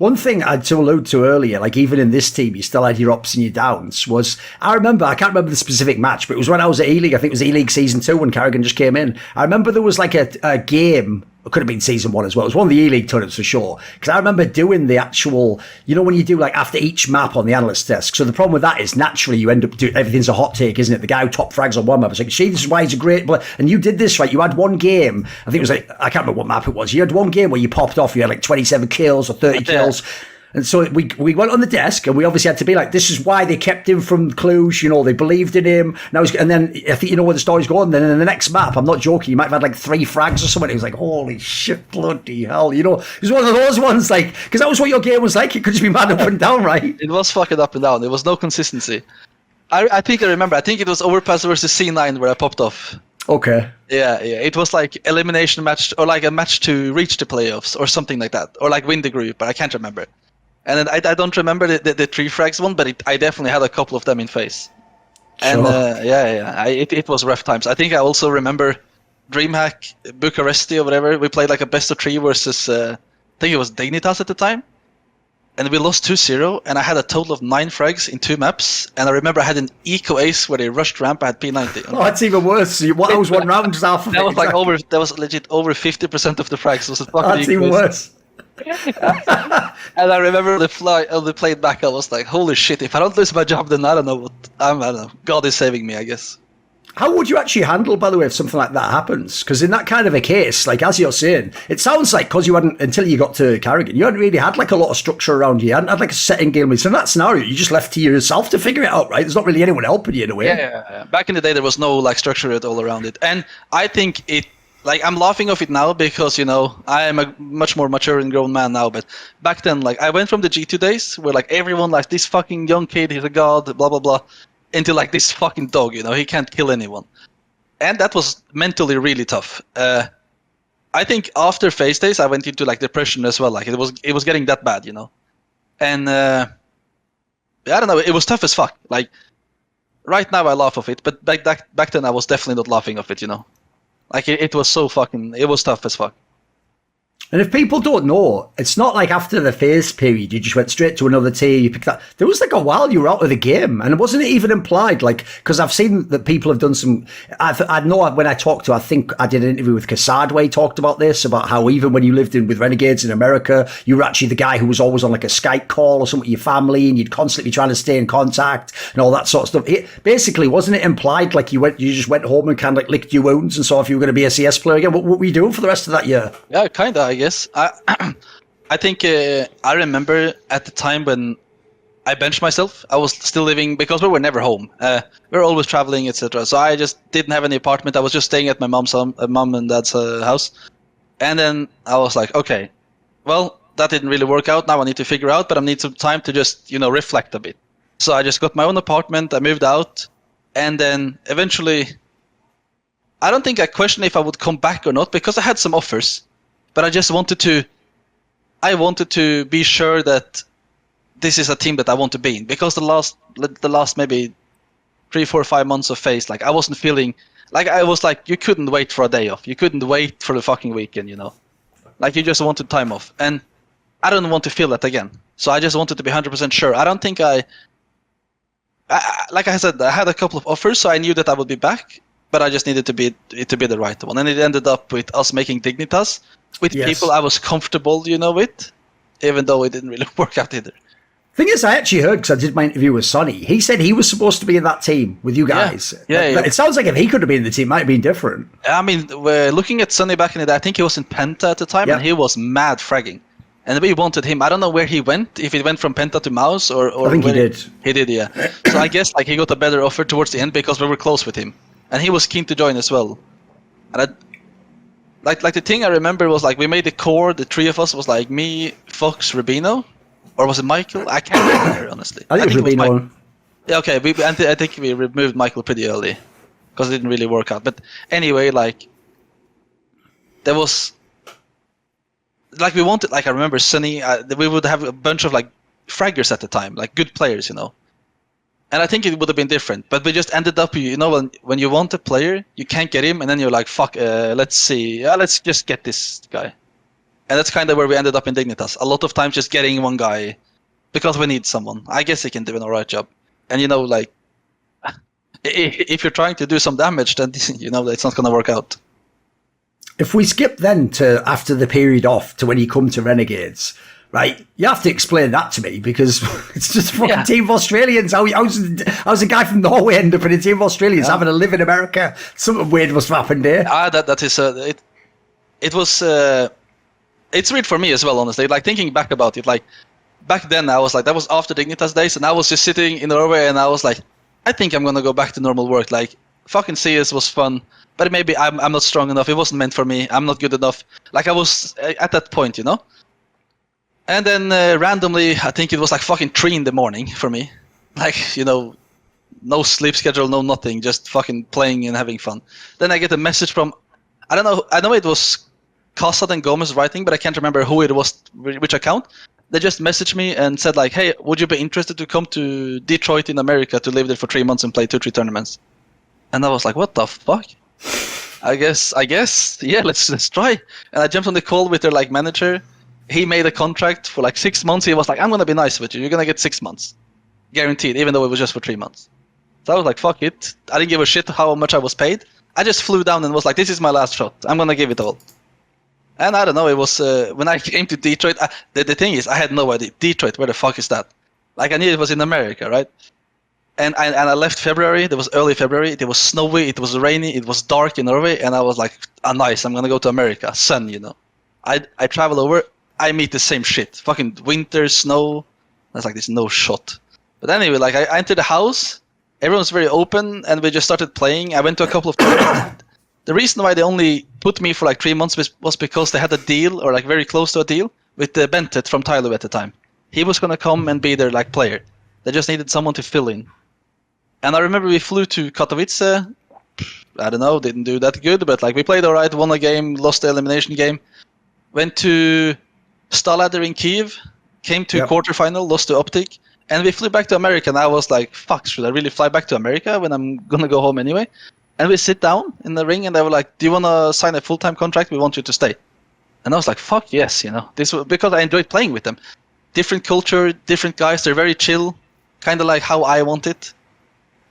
One thing I had to allude to earlier, like even in this team, you still had your ups and your downs, was I can't remember the specific match, but it was when I was at E-League, I think it was E-League Season 2 when Carrigan just came in. I remember there was like a game, it could have been Season 1 as well, it was one of the E-League tournaments for sure, because I remember doing the actual, you know when you do like after each map on the analyst desk, so the problem with that is naturally you end up doing, everything's a hot take, isn't it? The guy who top frags on one map, I was like, see, this is why he's a great player, and you did this, right? You had one game, I think it was like, I can't remember what map it was, you had one game where you popped off, you had like 27 kills or 30 kills. And so we went on the desk, and we obviously had to be like, this is why they kept him from Cluj, you know, they believed in him. And then I think you know where the story's going. Then in the next map, I'm not joking, you might have had like 3 frags or something. It was like, holy shit, bloody hell, you know. It was one of those ones, like, because that was what your game was like. It could just be mad up and down, right? It was fucking up and down. There was no consistency. I think I remember. I think it was Overpass versus C9 where I popped off. Okay. Yeah. It was like elimination match, or like a match to reach the playoffs, or something like that, or like win the group, but I can't remember. And then I don't remember the 3 frags one, but I definitely had a couple of them in face. And it was rough times. I think I also remember DreamHack, Bucharesti or whatever. We played like a best of 3 versus, I think it was Dignitas at the time. And we lost 2-0, and I had a total of 9 frags in 2 maps. And I remember I had an eco ace where they rushed ramp. I had P90. Oh, that's even worse. That was one round just half of that was like that was legit over 50% of the frags. Was that's even worse. And I remember the play back, I was like, holy shit, if I don't lose my job, then I don't know. God is saving me, I guess. How would you actually handle, by the way, if something like that happens? Because in that kind of a case, like as you're saying, it sounds like because you hadn't, until you got to Carrigan, you hadn't really had like a lot of structure around you. You hadn't had like a setting game. So in that scenario, you just left to yourself to figure it out, right? There's not really anyone helping you in a way. Yeah. Back in the day, there was no like structure at all around it. And I think it, like, I'm laughing off it now because, you know, I am a much more mature and grown man now. But back then, like, I went from the G2 days where, like, everyone, like, this fucking young kid, he's a god, blah, blah, blah, into, like, this fucking dog, you know, he can't kill anyone. And that was mentally really tough. I think after phase days, I went into, like, depression as well. Like, it was getting that bad, you know. And, I don't know, it was tough as fuck. Like, right now I laugh off it, but back then I was definitely not laughing off it, you know. Like, it was so fucking, it was tough as fuck. And if people don't know, it's not like after the phase period, you just went straight to another tier, you picked that. There was like a while you were out of the game, and wasn't it even implied? Like, because I've seen that people have done some, I know when I talked to, I think I did an interview with Kassad where he talked about this, about how even when you lived with Renegades in America, you were actually the guy who was always on like a Skype call or something with your family, and you'd constantly be trying to stay in contact and all that sort of stuff. Basically, wasn't it implied like you just went home and kind of like licked your wounds and saw if you were going to be a CS player again? What were you doing for the rest of that year? Yeah, kind of, I guess. I think I remember at the time when I benched myself. I was still living, because we were never home. We were always traveling, etc. So I just didn't have any apartment. I was just staying at my mom and dad's house. And then I was like, okay, well, that didn't really work out. Now I need to figure out, but I need some time to just, reflect a bit. So I just got my own apartment. I moved out, and then eventually, I don't think I questioned if I would come back or not, because I had some offers. But I just wanted to be sure that this is a team that I want to be in, because the last maybe 3, 4, 5 months of phase, like I wasn't feeling like, I was like, you couldn't wait for a day off, you couldn't wait for the fucking weekend, like you just wanted time off, and I don't want to feel that again. So I just wanted to be 100% sure. I don't think I like I said, I had a couple of offers, so I knew that I would be back, but I just needed it to be the right one, and it ended up with us making Dignitas with people I was comfortable, with, even though it didn't really work out either. Thing is, I actually heard, because I did my interview with Sonny, he said he was supposed to be in that team with you guys. Yeah. It sounds like if he could have been in the team, it might have been different. I mean, we're looking at Sonny back in the day. I think he was in Penta at the time, and he was mad fragging. And we wanted him. I don't know where he went, if he went from Penta to Mouse or I think he did. He did, yeah. So I guess like he got a better offer towards the end because we were close with him. And he was keen to join as well. And like the thing I remember was like we made the core, the 3 of us was like me, Fox, Rubino, or was it Michael? I can't remember, honestly. I think it was Rubino. Yeah, okay, I think we removed Michael pretty early because it didn't really work out. But anyway, like there was like we wanted, like I remember Sunny, we would have a bunch of like fraggers at the time, like good players, And I think it would have been different, but we just ended up, when you want a player, you can't get him, and then you're like, fuck, let's see, let's just get this guy. And that's kind of where we ended up in Dignitas. A lot of times just getting one guy because we need someone. I guess he can do an alright job. And you know, like, if you're trying to do some damage, then you know it's not going to work out. If we skip then to after the period off to when you come to Renegades, right? You have to explain that to me because it's just a fucking team of Australians. How's a guy from Norway end up in a team of Australians having to live in America? Something weird must have happened there. That is it was it's weird for me as well, honestly. Like thinking back about it, like back then I was like that was after Dignitas days, and I was just sitting in Norway, and I was like, I think I'm gonna go back to normal work. Like fucking CS was fun, but maybe I'm not strong enough. It wasn't meant for me. I'm not good enough. Like I was at that point, you know. And then randomly, I think it was like fucking 3 in the morning for me. Like, you know, no sleep schedule, no nothing, just fucking playing and having fun. Then I get a message from, I know it was Casa and Gomez writing, but I can't remember who it was, which account. They just messaged me and said like, hey, would you be interested to come to Detroit in America to live there for 3 months and play 2-3 tournaments? And I was like, what the fuck? I guess, yeah, let's try. And I jumped on the call with their like manager. He made a contract for like 6 months. He was like, I'm going to be nice with you. You're going to get 6 months. Guaranteed, even though it was just for 3 months. So I was like, fuck it. I didn't give a shit how much I was paid. I just flew down and was like, this is my last shot. I'm going to give it all. And I don't know, it was, when I came to Detroit, the thing is, I had no idea. Detroit, where the fuck is that? Like, I knew it was in America, right? And I left February, it was early February, it was snowy, it was rainy, it was dark in Norway, and I was like, nice, I'm gonna go to America, sun, you know. I travel over, I meet the same shit. Fucking winter, snow, that's like, there's no shot. But anyway, like, I entered the house, everyone's very open, and we just started playing. I went to a couple of tournaments. The reason why they only put me for like 3 months was because they had a deal, or like very close to a deal, with Bentet from Tylo at the time. He was gonna come and be their like player. They just needed someone to fill in. And I remember we flew to Katowice. I don't know, didn't do that good, but like we played alright, won a game, lost the elimination game. Went to Stalader in Kiev, came to quarterfinal, lost to Optic, and we flew back to America. And I was like, fuck, should I really fly back to America when I'm gonna go home anyway? And we sit down in the ring, and they were like, do you want to sign a full-time contract? We want you to stay. And I was like, fuck yes, you know. This was because I enjoyed playing with them. Different culture, different guys, they're very chill, kind of like how I want it.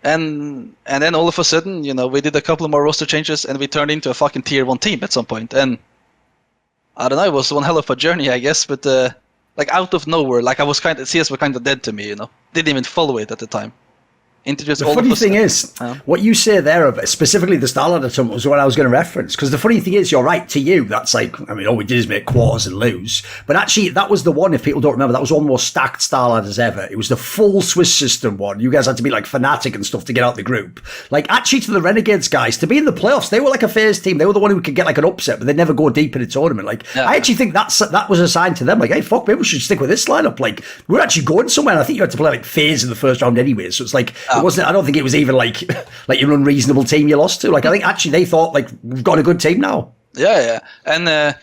And then all of a sudden, you know, we did a couple more roster changes, and we turned into a fucking tier 1 team at some point. And I don't know, it was one hell of a journey, I guess, but like out of nowhere, like I was CS were kind of dead to me, you know. Didn't even follow it at the time. The funny thing is, what you say there, of specifically the Starladder tournament, was what I was going to reference. Because the funny thing is, you're right, to you, that's like, I mean, all we did is make quarters and lose. But actually, that was the one, if people don't remember, that was one of the most stacked Starladders ever. It was the full Swiss system one. You guys had to be like Fnatic and stuff to get out the group. Like, actually, to the Renegades guys, to be in the playoffs, they were like a phase team. They were the one who could get like an upset, but they'd never go deep in a tournament. Like, I actually think that was a sign to them. Like, hey, fuck, maybe we should stick with this lineup. Like, we're actually going somewhere. And I think you had to play like phase in the first round anyway. So it's like, it wasn't, I don't think it was even like your unreasonable team you lost to. Like, I think actually they thought like, we've got a good team now. Yeah. And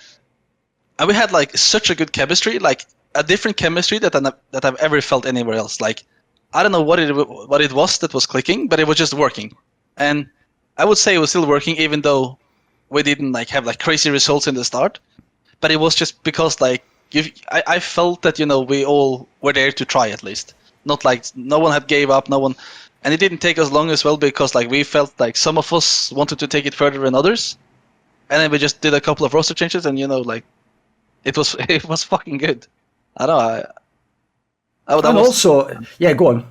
we had like such a good chemistry, like a different chemistry that I've ever felt anywhere else. Like, I don't know what it was that was clicking, but it was just working. And I would say it was still working, even though we didn't like have like crazy results in the start. But it was just because like I felt that, you know, we all were there to try at least. Not like no one had gave up, no one. And it didn't take us long as well, because like we felt like some of us wanted to take it further than others, and then we just did a couple of roster changes, and you know, like it was fucking good. I don't know. Yeah, go on.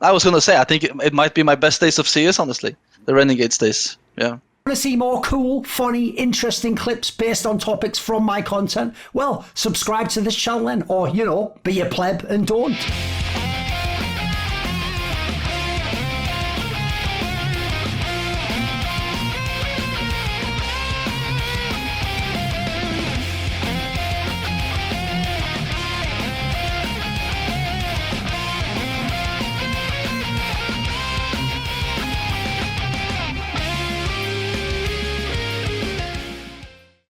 I was gonna say I think it might be my best days of CS, honestly. The Renegades days. Yeah. Want to see more cool, funny, interesting clips based on topics from my content? Well, subscribe to this channel then, or, you know, be a pleb and don't.